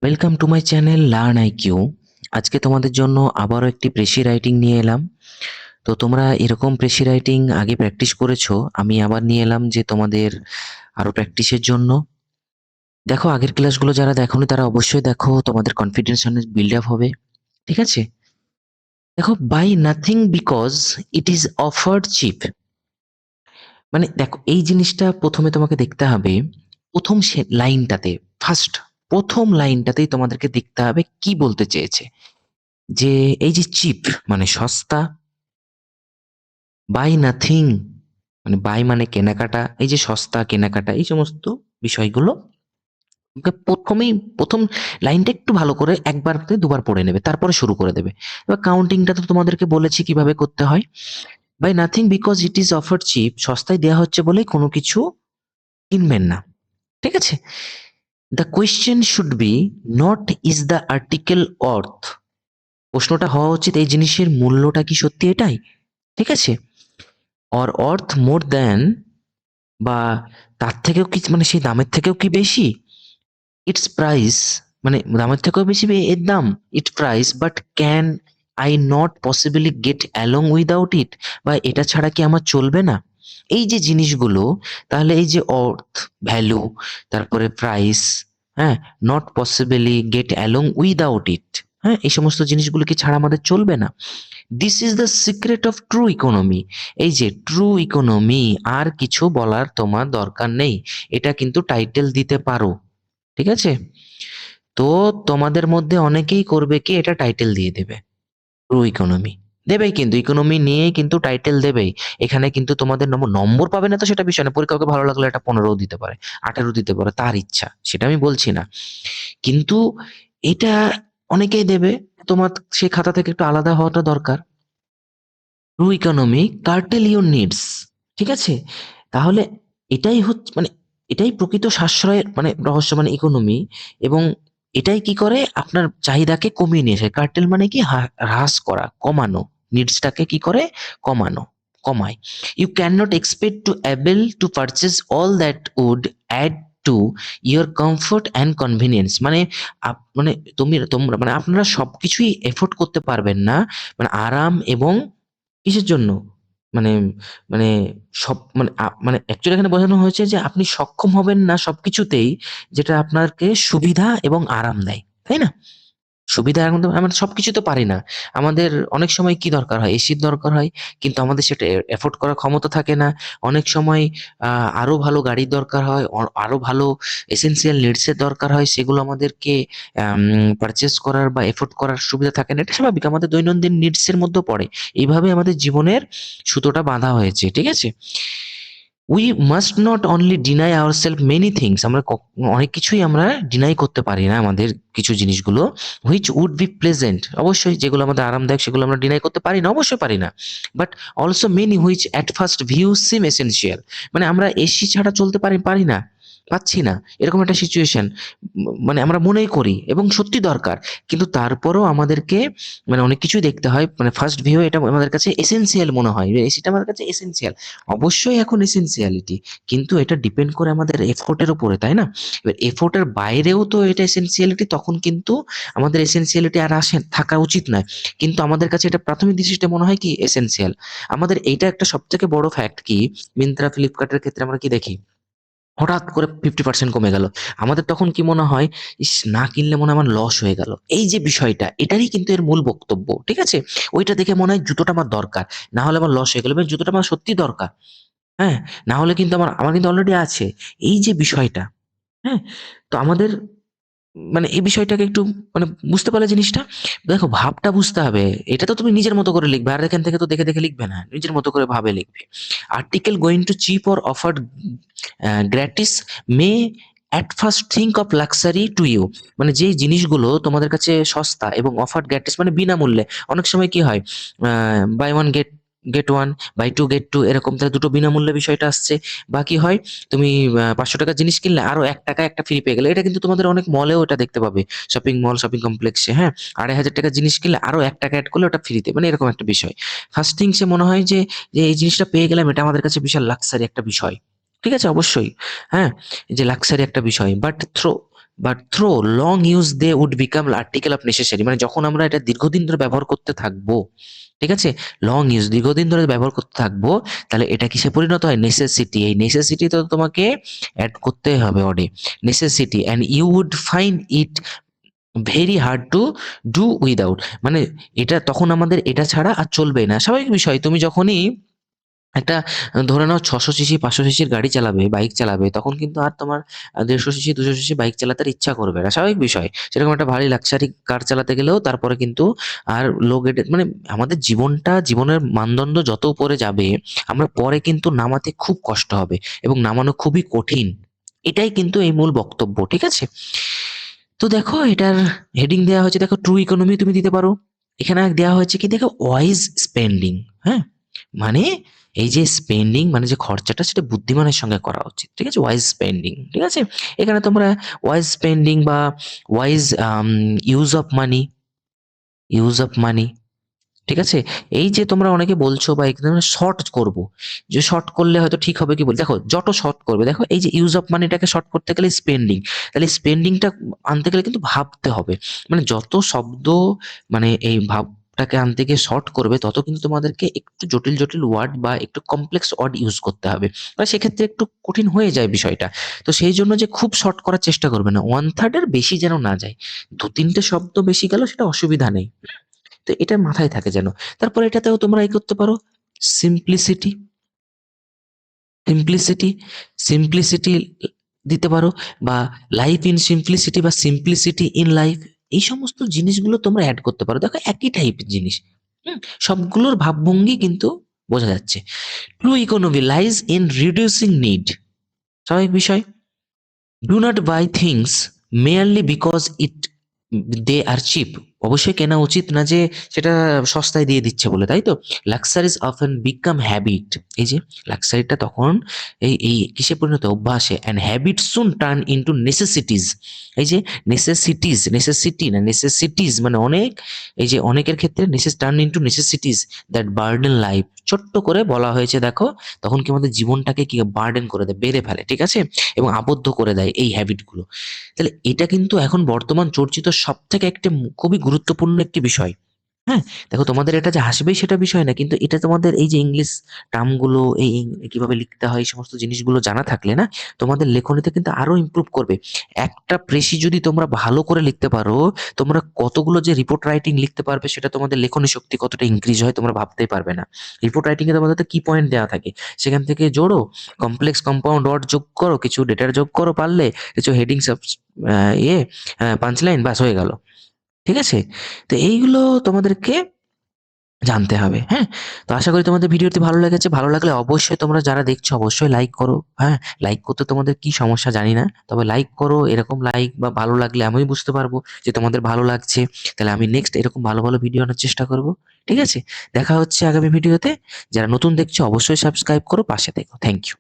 Welcome to my channel learn IQ. আজকে তোমাদের জন্য আবারও একটি প্রেসি রাইটিং নিয়ে এলাম। তো তোমরা এরকম প্রেসি রাইটিং আগে প্র্যাকটিস করেছো, আমি আবার নিয়ে এলাম যে তোমাদের আরো প্র্যাকটিসের জন্য। দেখো, আগের ক্লাসগুলো যারা দেখোনি তারা অবশ্যই দেখো, তোমাদের কনফিডেন্স অনেক বিল্ড আপ হবে। ঠিক আছে? দেখো, buy nothing because it is offered cheap. মানে দেখো, এই জিনিসটা প্রথমে তোমাকে দেখতে হবে। প্রথম লাইনটাতে, ফার্স্ট প্রথম লাইনটাতেই তোমাদেরকে দেখতে হবে কি বলতে চেয়েছে। যে এই যে চিপ মানে সস্তা, বাই নাথিং মানে বাই মানে কেনাকাটা, এই যে সস্তা কেনাকাটা এই সমস্ত বিষয়গুলো ওকে প্রথমেই প্রথম লাইনটা একটু ভালো করে একবার থেকে দুবার পড়ে নেবে, তারপরে শুরু করে দেবে। এবার কাউন্টিংটা তো তোমাদেরকে বলেছি কিভাবে করতে হয়। Buy nothing because it is offer cheap, সস্তায় দেওয়া হচ্ছে বলেই কোনো কিছু কিনবেন না। ঠিক আছে? The question should be not is the article অর্থ। প্রশ্নটা হওয়া উচিত এই জিনিসের মূল্যটা কি সত্যি এটাই। ঠিক আছে? অর অর্থ মোর দ্যান, বা তার থেকেও কি মানে সেই দামের থেকেও কি বেশি। ইটস প্রাইস মানে দামের থেকেও বেশি এর দাম। It price but can I not possibly get along without it, বা এটা ছাড়া কি আমার চলবে না। এই যে জিনিসগুলো, তাহলে এই যে অর্থ, ভ্যালু, তারপরে প্রাইস, হ্যাঁ, not possibly get along without ইট, হ্যাঁ, এই সমস্ত জিনিসগুলো কি ছাড়া আমাদের চলবে না। This is the secret of true economy. এই যে ট্রু ইকোনমি, আর কিছু বলার তোমার দরকার নেই, এটা কিন্তু টাইটেল দিতে পারো। ঠিক আছে? তো তোমাদের মধ্যে অনেকেই করবে কি, এটা টাইটেল দিয়ে দেবে ট্রু ইকোনমি। দেবেই, কিন্তু ইকোনমি নিয়েই কিন্তু টাইটেল দেবেই। এখানে কিন্তু তোমাদের নম্বর পাবে না তো সেটা বিষয় না, পরীক্ষাকে ভালো লাগলে এটা 15 দিতে পারে, 18 দিতে পারে, তার ইচ্ছা, সেটা আমি বলছি না। কিন্তু এটা অনেকেই দেবে, তোমার সেই খাতা থেকে একটু আলাদা হওয়াটা দরকার। True economy cartel your needs. ঠিক আছে? তাহলে এটাই হচ্ছে মানে এটাই প্রকৃত সাশ্রয়ের মানে রহস্য, মানে ইকোনমি। এবং এটাই কি করে আপনার চাহিদাকে কমিয়ে নিয়ে আসে। কার্টেল মানে কি, হ্রাস করা, কমানো। নিডসটাকে কি করে, কমানো, কমায়। You can not expect to able to purchase all that would add to your comfort and convenience. মানে মানে তোমরা মানে আপনারা সবকিছুই এফোর্ড করতে পারবেন না, মানে আরাম এবং কিসের জন্য? মানে মানে সব মানে মানে অ্যাকচুয়ালি এখানে বোঝানো হয়েছে যে আপনি সক্ষম হবেন না সবকিছুতেই যেটা আপনাকে সুবিধা এবং আরাম দেয়। তাই না? সুবিধা এখন তো আমরা সবকিছু তো পারি না। আমাদের অনেক সময় কি দরকার হয়? এসির দরকার হয়। কিন্তু আমাদের সেটা এফোর্ড করার ক্ষমতা থাকে না। অনেক সময় আরো ভালো গাড়ির দরকার হয়। আরো ভালো এসেনশিয়াল নিডস এর দরকার হয়। সেগুলো আমাদেরকে পারচেজ করার বা এফোর্ড করার সুবিধা থাকে না। এটা স্বাভাবিক। আমাদের দৈনন্দিন নিডস এর মধ্যেও পড়ে। এইভাবে আমাদের জীবনের সুতোটা বাঁধা হয়েছে। ঠিক আছে? We must not only deny ourself many things. আমরা অনেক কিছুই আমরা ডিনাই করতে পারি না আমাদের কিছু জিনিসগুলো। হুইচ উড বি প্লেজেন্ট, অবশ্যই যেগুলো আমাদের আরামদায়ক সেগুলো আমরা ডিনাই করতে পারি না, অবশ্যই পারি না। But also many which at first view SIM essential. মানে আমরা এসি ছাড়া চলতে পারি পারি না, পাচ্ছি না, এরকম একটা সিচুয়েশন মানে আমরা মনেই করি এবং সত্যি দরকার। কিন্তু তারপরেও আমাদেরকে মানে অনেক কিছুই দেখতে হয়, মানে ফার্স্ট ভিউ এটা আমাদের কাছে এসেনশিয়াল মনে হয়, এসিটা আমাদের কাছে এসেনশিয়াল। অবশ্যই এখন এসেনশিয়ালিটি, কিন্তু এটা ডিপেন্ড করে আমাদের এফোর্টের উপরে, তাই না? এবার এফোর্টের বাইরেও তো এটা এসেনশিয়ালিটি, তখন কিন্তু আমাদের এসেনশিয়ালিটি আর আসে থাকা উচিত নয়। কিন্তু আমাদের কাছে এটা প্রাথমিক দৃষ্টিতে মনে হয় কি এসেনশিয়াল। আমাদের এইটা একটা সব থেকে বড় ফ্যাক্ট কি, মিন্ত্রা ফ্লিপকার্টের ক্ষেত্রে আমরা কি দেখি, হঠাৎ করে 50% কমে গেল, আমাদের তখন কি মনে হয়, ইস না কিনলে মনে হয় আমার লস হয়ে গেল। এই যে বিষয়টা, এটারই কিন্তু এর মূল বক্তব্য। ঠিক আছে? ওইটা দেখে মনে হয় জুতোটা আমার দরকার, না হলে আমার লস হয়ে গেল, এবং জুতোটা আমার সত্যি দরকার। হ্যাঁ, না হলে কিন্তু আমার আমার কিন্তু অলরেডি আছে। এই যে বিষয়টা, হ্যাঁ? তো আমাদের মানে এই বিষয়টাকে একটু মানে বুঝতে পারলে জিনিসটা, দেখো ভাবটা বুঝতে হবে। এটা তো তুমি নিজের মতো করে লিখবে, আর এখান থেকে তো দেখে দেখে লিখবে না, নিজের মতো করে ভাবে লিখবে। Article going too cheap or offered gratis may at first think of luxury to you. মানে যে জিনিসগুলো তোমাদের কাছে সস্তা এবং অফার্ড গ্র্যাটিস মানে বিনামূল্যে, অনেক সময় কি হয়, buy one get get one, buy two get two, এরকম তাহলে দুটো বিনামূল্যে বিষয়টা আসছে। বা কি হয়, তুমি 500 টাকার জিনিস কিনলে আরো 1 টাকায় একটা ফ্রি পেয়ে গেলে, এটা কিন্তু তোমাদের অনেক মলেও এটা দেখতে পাবে, শপিং মল, শপিং কমপ্লেক্সে। হ্যাঁ, 2500 টাকার জিনিস কিনলে আরো 1 টাকা অ্যাড করলে ওটা ফ্রিতে, মানে এরকম একটা বিষয়। ফার্স্ট থিংসে মনে হয় যে যে এই জিনিসটা পেয়ে গেলাম, এটা আমাদের কাছে বিশাল লাক্সারি একটা বিষয়। ঠিক আছে? অবশ্যই। হ্যাঁ, এই যে লাক্সারি একটা বিষয়, but through but through long use they would become article of necessary, মানে যখন আমরা এটা দীর্ঘদিন ধরে ব্যবহার করতে থাকবো, ঠিক আছে, লং ইউজ দীর্ঘদিন ধরে ব্যবহার করতে থাকবো, তাহলে এটা কিসে পরিণত হয়? নেসেসিটি। এই নেসেসিটি তো তোমাকে অ্যাড করতে হবে অডে, necessity, and you would find it very hard to do without, মানে এটা তখন আমাদের এটা ছাড়া আর চলবে না। স্বাভাবিক বিষয়, তুমি যখনই একটা ধরে নাও 600 সিসি 500 সিসির গাড়ি চালাবে, বাইক চালাবে, তখন কিন্তু আর তোমার 150 সিসি 200 সিসি বাইক চালাতে আর ইচ্ছা করবে না, স্বাভাবিক বিষয়। সেরকম একটা ভারী লাক্সারি কার চালাতে গেলেও তারপরে কিন্তু আর লো গ্রেডে, মানে আমাদের জীবনের মানদণ্ড যত উপরে যাবে, আমরা পরে কিন্তু নামাতে খুব কষ্ট হবে এবং নামানো খুবই কঠিন। এটাই কিন্তু এই মূল বক্তব্য, ঠিক আছে? তো দেখো এটার হেডিং দেওয়া হয়েছে, দেখো ট্রু ইকোনমি তুমি দিতে পারো। এখানে দেওয়া হয়েছে কি, দেখো ওয়াইজ স্পেন্ডিং। হ্যাঁ, মানে এই যে স্পেন্ডিং মানে যে খরচাটা, সেটা বুদ্ধিমানের সঙ্গে করা উচিত, ঠিক আছে, ওয়াইজ স্পেন্ডিং, ঠিক আছে। এখানে তোমরা ওয়াইজ স্পেন্ডিং বা wise use of money, use of money, ঠিক আছে। এই যে তোমরা অনেকে বলছো বা এখানে শর্ট করব, যে শর্ট করলে হয়তো ঠিক হবে কি বল, দেখো যত শর্ট করবে, দেখো এই যে ইউজ অফ মানিটাকে শর্ট করতে গেলে স্পেন্ডিং, তাহলে স্পেন্ডিংটা আনতে গেলে কিন্তু ভাবতে হবে, মানে যত শব্দ, মানে এই ভাবটাকে আনতে গিয়ে শর্ট করবে, তত কিন্তু তোমাদেরকে একটু জটিল জটিল ওয়ার্ড বা একটু কমপ্লেক্স ওয়ার্ড ইউজ করতে হবে, বা সেক্ষেত্রে একটু কঠিন হয়ে যায় বিষয়টা। তো সেই জন্য যে খুব শর্ট করার চেষ্টা করবে না, 1/3 বেশি যেন না যায়, 2-3টে শব্দ বেশি গেল সেটা অসুবিধা নেই। তো এটা মাথায় থাকে যেন। তারপরে এটাতেও তোমরা করতে পারো সিম্পলিসিটি, সিম্পলিসিটি, সিম্পলিসিটি দিতে পারো, বা লাইফ ইন সিম্পলিসিটি বা সিম্পলিসিটি ইন লাইফ। এই সমস্ত জিনিসগুলো তোমরা অ্যাড করতে পারো, দেখো একই টাইপের জিনিস। হুম, সবগুলোর ভাবভঙ্গি কিন্তু বোঝা যাচ্ছে। True economy lies in reducing need, স্বাভাবিক বিষয়। Do not buy things merely because it they are cheap, অবশ্যই কেনা উচিত না যে সেটা সস্তায় দিয়ে দিচ্ছে বলে, তাই তো। লাক্সারিজ অফেন বিকাম হ্যাবিট, এই যে লাক্সারিটা তখন এই এই কিসে পরিণত, অভ্যাসে, and habit soon turn into necessities. এই যে নেসেসিটিজ, নেসেসিটি না নেসেসিটিজ, মানে অনেক, এই যে অনেকের ক্ষেত্রে turn into necessities that burden life, ছোট্ট করে বলা হয়েছে দেখো, তখন কি আমাদের জীবনটাকে কি বার্ডেন করে দেয়, বেড়ে ফেলে, ঠিক আছে, এবং আবদ্ধ করে দেয় এই হ্যাবিটগুলো। তাহলে এটা কিন্তু এখন বর্তমান চর্চিত সব থেকে একটি খুবই গুরুত্বপূর্ণ একটি বিষয়। হ্যাঁ, দেখো তোমাদের এটা যে হাসবেই সেটা বিষয় না, কিন্তু এটা তোমাদের এই যে ইংলিশ টার্মগুলো, কিভাবে লিখতে হয়, এই সমস্ত জিনিসগুলো জানা থাকলে না, তোমাদের লেখনীতে কিন্তু আরো ইমপ্রুভ করবে। একটা প্রেসি যদি তোমরা ভালো করে লিখতে পারো, তোমরা কতগুলো যে রিপোর্ট রাইটিং লিখতে পারবে, সেটা তোমাদের লেখনী শক্তি কতটা ইনক্রিজ হয় তোমরা ভাবতেই পারবে না। রিপোর্ট রাইটিং এ তোমাদের তো কি পয়েন্ট দেওয়া থাকে, সেখান থেকে জোড়ো, কমপ্লেক্স কম্পাউন্ড ওয়ার্ড যোগ করো, কিছু ডেটার যোগ করো, পারলে কিছু হেডিং ইয়ে পাঁচলাইন, বাস হয়ে গেল, ঠিক আছে। তো এইগুলো তোমাদেরকে জানতে হবে, হ্যাঁ। তো আশা করি তোমাদের ভিডিওটি ভালো লেগেছে, ভালো লাগলে অবশ্যই তোমরা যারা দেখছো অবশ্যই লাইক করো, হ্যাঁ। লাইক করতে তোমাদের কি সমস্যা জানি না, তবে লাইক করো, এরকম লাইক বা ভালো লাগলে আমি বুঝতে পারবো যে তোমাদের ভালো লাগছে, তাহলে আমি নেক্সট এরকম ভালো ভালো ভিডিও আনার চেষ্টা করব, ঠিক আছে। দেখা হচ্ছে আগামী ভিডিওতে। যারা নতুন দেখছো অবশ্যই সাবস্ক্রাইব করো, পাশে থেকো, থ্যাংক ইউ।